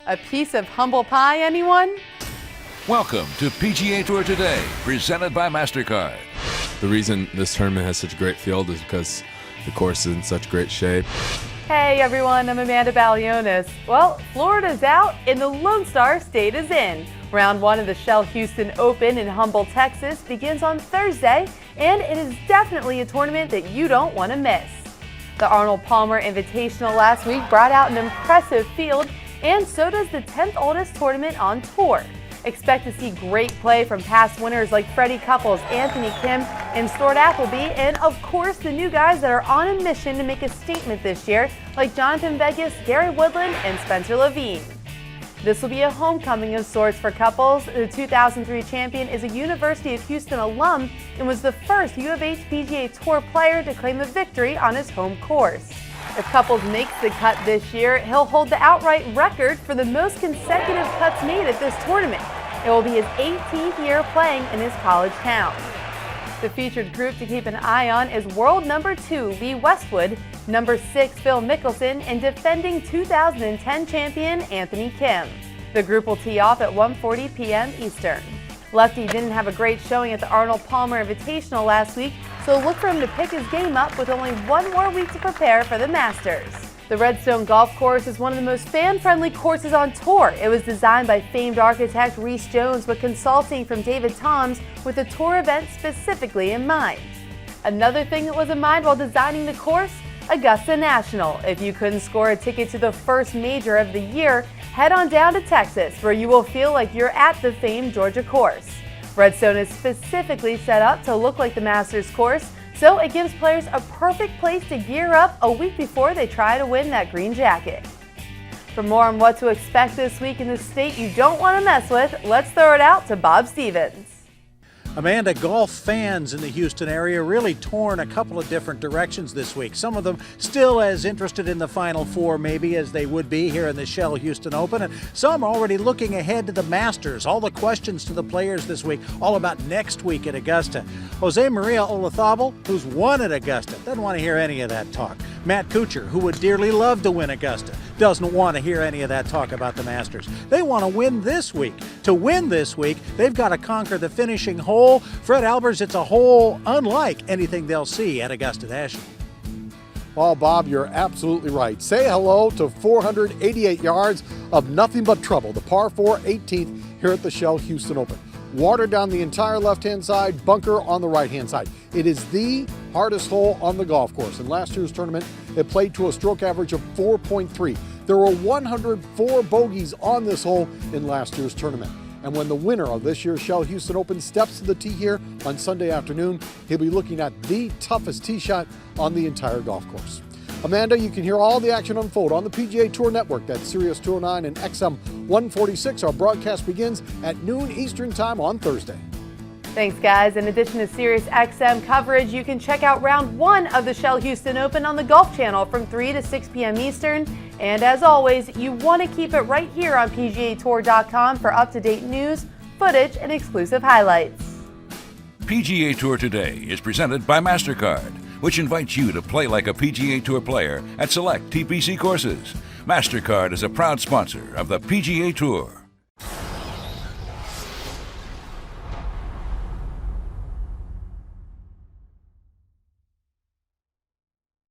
A piece of humble pie, anyone? Welcome to PGA Tour Today, presented by MasterCard. The reason this tournament has such a great field is because the course is in such great shape. Hey everyone, I'm Amanda Balionis. Well, Florida's out and the Lone Star State is in. Round 1 of the Shell Houston Open in Humble, Texas begins on Thursday, and it is definitely a tournament that you don't want to miss. The Arnold Palmer Invitational last week brought out an impressive field, and so does the 10th oldest tournament on tour. Expect to see great play from past winners like Freddie Couples, Anthony Kim, and Stuart Appleby, and of course the new guys that are on a mission to make a statement this year, like Jonathan Vegas, Gary Woodland, and Spencer Levine. This will be a homecoming of sorts for Couples. The 2003 champion is a University of Houston alum and was the first U of H PGA Tour player to claim a victory on his home course. If Couples makes the cut this year, he'll hold the outright record for the most consecutive cuts made at this tournament. It will be his 18th year playing in his college town. The featured group to keep an eye on is world number 2 Lee Westwood, number 6 Phil Mickelson, and defending 2010 champion Anthony Kim. The group will tee off at 1:40 p.m. Eastern. Lefty didn't have a great showing at the Arnold Palmer Invitational last week, so look for him to pick his game up with only one more week to prepare for the Masters. The Redstone Golf Course is one of the most fan-friendly courses on tour. It was designed by famed architect Reese Jones with consulting from David Toms with the tour event specifically in mind. Another thing that was in mind while designing the course? Augusta National. If you couldn't score a ticket to the first major of the year, head on down to Texas, where you will feel like you're at the famed Georgia course. Redstone is specifically set up to look like the Masters course, so it gives players a perfect place to gear up a week before they try to win that green jacket. For more on what to expect this week in the state you don't want to mess with, let's throw it out to Bob Stevens. Amanda, golf fans in the Houston area really torn a couple of different directions this week. Some of them still as interested in the Final Four maybe as they would be here in the Shell Houston Open, and some already looking ahead to the Masters. All the questions to the players this week, all about next week at Augusta. Jose Maria Olazabal, who's won at Augusta, doesn't want to hear any of that talk. Matt Kuchar, who would dearly love to win Augusta, doesn't want to hear any of that talk about the Masters. They want to win this week. To win this week, they've got to conquer the finishing hole. Fred Albers, it's a hole unlike anything they'll see at Augusta National. Well, Bob, you're absolutely right. Say hello to 488 yards of nothing but trouble. The par 4 18th here at the Shell Houston Open. Water down the entire left-hand side, bunker on the right-hand side. It is the hardest hole on the golf course. In last year's tournament, it played to a stroke average of 4.3. There were 104 bogeys on this hole in last year's tournament. And when the winner of this year's Shell Houston Open steps to the tee here on Sunday afternoon, he'll be looking at the toughest tee shot on the entire golf course. Amanda, you can hear all the action unfold on the PGA Tour Network. That's Sirius 209 and XM 146. Our broadcast begins at noon Eastern Time on Thursday. Thanks, guys. In addition to SiriusXM coverage, you can check out round 1 of the Shell Houston Open on the Golf Channel from 3 to 6 p.m. Eastern. And as always, you want to keep it right here on PGATour.com for up-to-date news, footage, and exclusive highlights. PGA Tour Today is presented by MasterCard, which invites you to play like a PGA Tour player at select TPC courses. MasterCard is a proud sponsor of the PGA Tour.